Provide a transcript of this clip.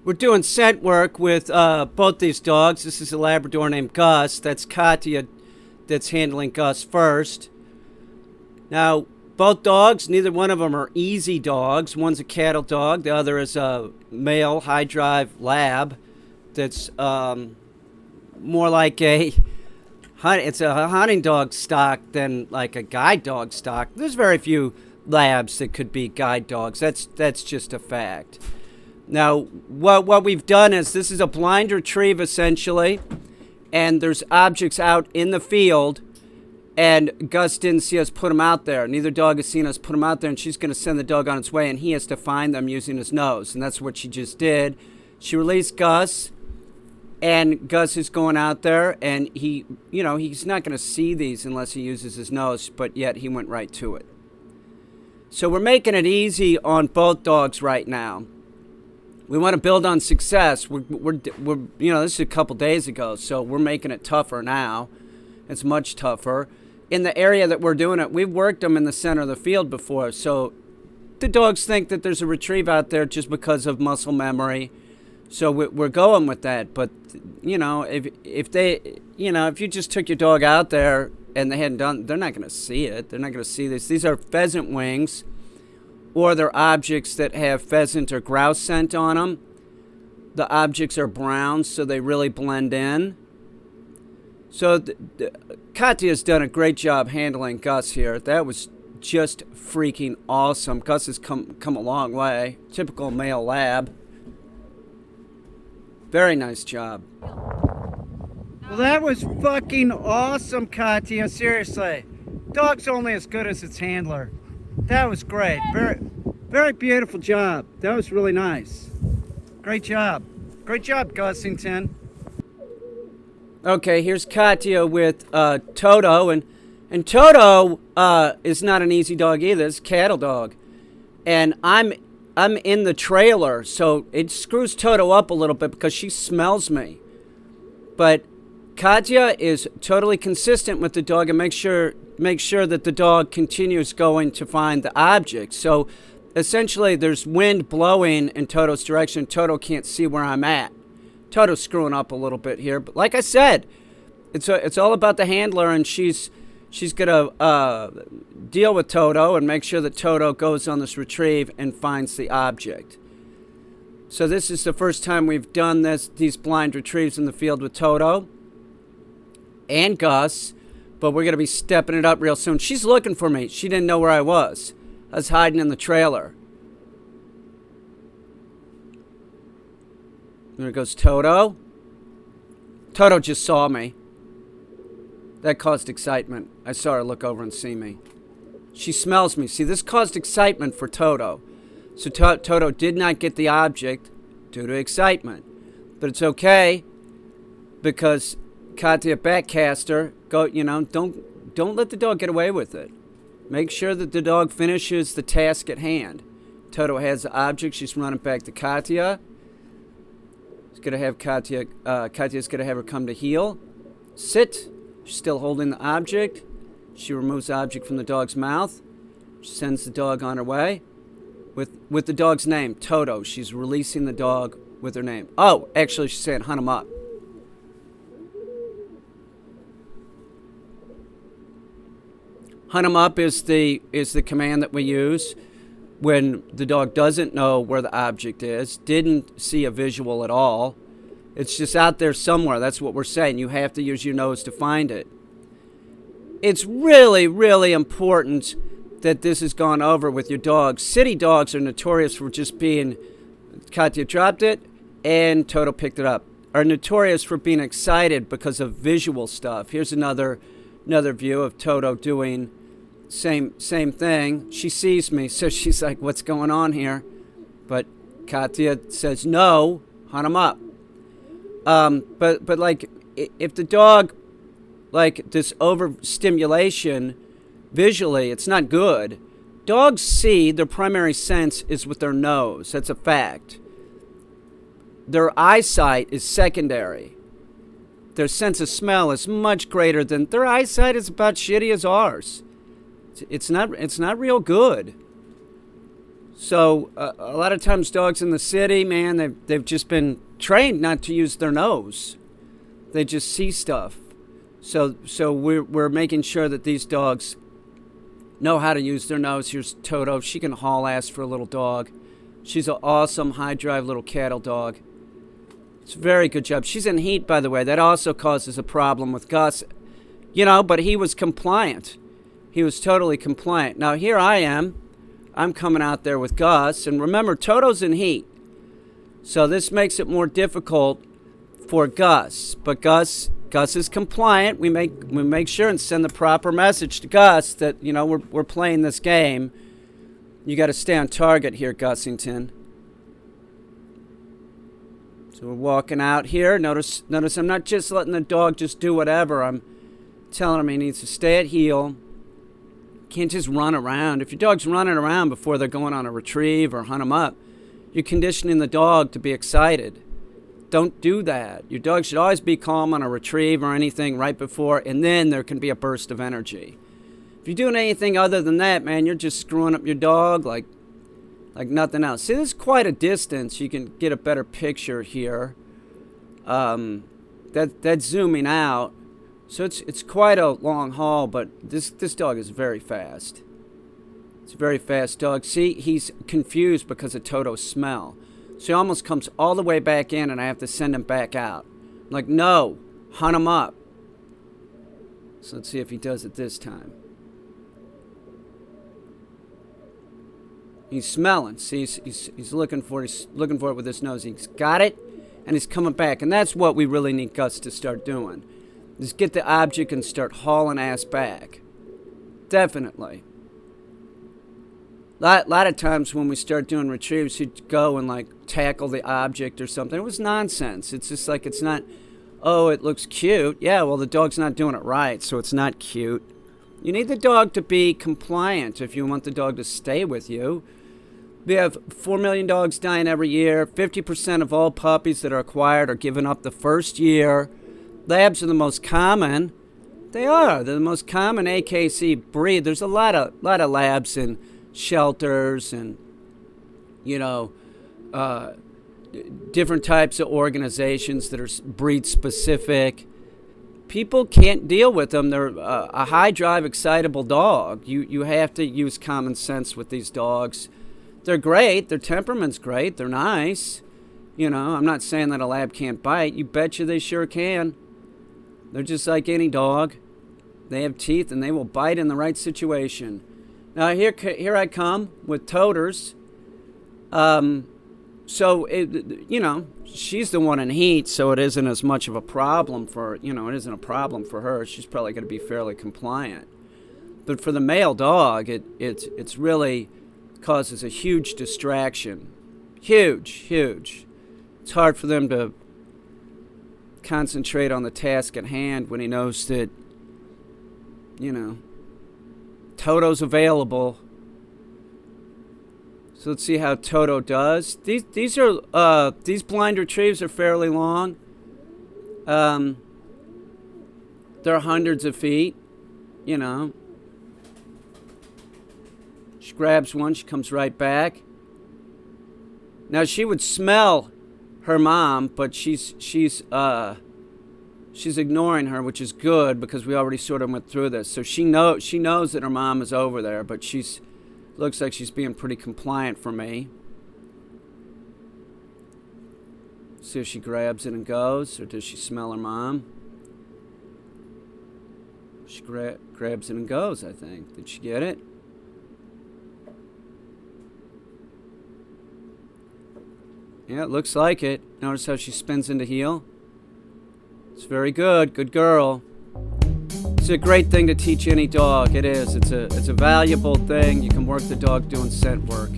We're doing scent work with both these dogs. This is a Labrador named Gus. That's Katya that's handling Gus first. Now, both dogs, neither one of them are easy dogs. One's a cattle dog. The other is a male high drive lab that's more like it's a hunting dog stock than like a guide dog stock. There's very few labs that could be guide dogs. That's just a fact. Now, what we've done is this is a blind retrieve essentially, and there's objects out in the field, and Gus didn't see us put them out there. Neither dog has seen us put them out there, and she's going to send the dog on its way, and he has to find them using his nose, and that's what she just did. She released Gus, and Gus is going out there, and he's not going to see these unless he uses his nose, but yet he went right to it. So we're making it easy on both dogs right now. We want to build on success. We're this is a couple days ago, so we're making it tougher now. It's much tougher. In the area that we're doing it, we've worked them in the center of the field before, so the dogs think that there's a retrieve out there just because of muscle memory. So we're going with that. But if you just took your dog out there and they hadn't done, they're not going to see it. They're not going to see this. These are pheasant wings, or they're objects that have pheasant or grouse scent on them. The objects are brown, so they really blend in. So Katya's done a great job handling Gus here. That was just freaking awesome. Gus has come a long way. Typical male lab. Very nice job. Well, that was fucking awesome, Katya. Seriously. Dog's only as good as its handler. That was great. Very, very beautiful job. That was really nice. Great job. Great job, Gussington. Okay, here's Katya with Toto, and Toto is not an easy dog either. It's a cattle dog, and I'm in the trailer, so it screws Toto up a little bit because she smells me. But Katya is totally consistent with the dog and make sure that the dog continues going to find the object. So essentially, there's wind blowing in Toto's direction. Toto can't see where I'm at. Toto's screwing up a little bit here, but like I said, it's all about the handler, and she's gonna deal with Toto and make sure that Toto goes on this retrieve and finds the object. So this is the first time we've done these blind retrieves in the field with Toto and Gus, but we're gonna be stepping it up real soon. She's looking for me. She didn't know where I was. I was hiding in the trailer. There goes Toto. Toto just saw me. That caused excitement. I saw her look over and see me. She smells me. See, this caused excitement for Toto. So Toto did not get the object due to excitement. But it's okay, because Katya Backcaster, don't let the dog get away with it. Make sure that the dog finishes the task at hand. Toto has the object. She's running back to Katya. Gonna have Katya's gonna have her come to heel. Sit. She's still holding the object. She removes the object from the dog's mouth. She sends the dog on her way with the dog's name, Toto. She's releasing the dog with her name. Oh, actually, she's saying hunt him up. Hunt him up is the command that we use when the dog doesn't know where the object is, didn't see a visual at all. It's just out there somewhere. That's what we're saying. You have to use your nose to find it. It's really, really important that this has gone over with your dog. City dogs are notorious for just being, Katya dropped it and Toto picked it up, are notorious for being excited because of visual stuff. Here's another view of Toto doing same thing. She sees me, so she's like, what's going on here? But Katya says, no, hunt him up. But like, if the dog, like this overstimulation visually, it's not good. Dogs see, their primary sense is with their nose. That's a fact. Their eyesight is secondary. Their sense of smell is much greater than, their eyesight is about shitty as ours. It's not real good. So a lot of times dogs in the city, man, they've just been trained not to use their nose. They just see stuff. So we're making sure that these dogs know how to use their nose. Here's Toto. She can haul ass for a little dog. She's an awesome high drive little cattle dog. It's a very good job. She's in heat, by the way. That also causes a problem with Gus. You know, but he was compliant. He was totally compliant. Now here I am. I'm coming out there with Gus. And remember, Toto's in heat. So this makes it more difficult for Gus. But Gus is compliant. We make sure and send the proper message to Gus that, you know, we're playing this game. You got to stay on target here, Gussington. So we're walking out here. Notice I'm not just letting the dog just do whatever. I'm telling him he needs to stay at heel. Can't just run around. If your dog's running around before they're going on a retrieve or hunt them up, you're conditioning the dog to be excited. Don't do that. Your dog should always be calm on a retrieve or anything right before, and then there can be a burst of energy. If you're doing anything other than that, man, you're just screwing up your dog like nothing else. See, this is quite a distance. You can get a better picture here. That's zooming out. So it's quite a long haul, but this dog is very fast. It's a very fast dog. See, he's confused because of Toto's smell. So he almost comes all the way back in, and I have to send him back out. I'm like, no, hunt him up. So let's see if he does it this time. He's smelling. See, he's looking for it with his nose. He's got it, and he's coming back. And that's what we really need Gus to start doing. Is get the object and start hauling ass back. Definitely. Lot of times when we start doing retrieves, he'd go and like tackle the object or something. It was nonsense. It's just like it's not, oh, it looks cute. Yeah, well, the dog's not doing it right, so it's not cute. You need the dog to be compliant if you want the dog to stay with you. We have 4 million dogs dying every year. 50% of all puppies that are acquired are given up the first year. Labs are the most common. They're the most common AKC breed. There's a lot of labs in shelters and, you know, different types of organizations that are breed specific. People can't deal with them. They're a high drive, excitable dog. You have to use common sense with these dogs. They're great. Their temperament's great. They're nice. You know, I'm not saying that a lab can't bite. You betcha they sure can. They're just like any dog. They have teeth and they will bite in the right situation. Now here I come with toters. So you know, she's the one in heat, so it isn't as much of a problem for, you know, it isn't a problem for her. She's probably going to be fairly compliant. But for the male dog, it's really causes a huge distraction. Huge. It's hard for them to concentrate on the task at hand when he knows that, you know, Toto's available. So let's see how Toto does. These blind retrieves are fairly long. They're hundreds of feet, you know. She grabs one, she comes right back. Now she would smell her mom, but she's ignoring her, which is good because we already sort of went through this. So she knows that her mom is over there, but looks like she's being pretty compliant for me. See if she grabs it and goes, or does she smell her mom? She grabs it and goes, I think. Did she get it? Yeah, it looks like it. Notice how she spins into heel? It's very good. Good girl. It's a great thing to teach any dog. It is. It's a valuable thing. You can work the dog doing scent work.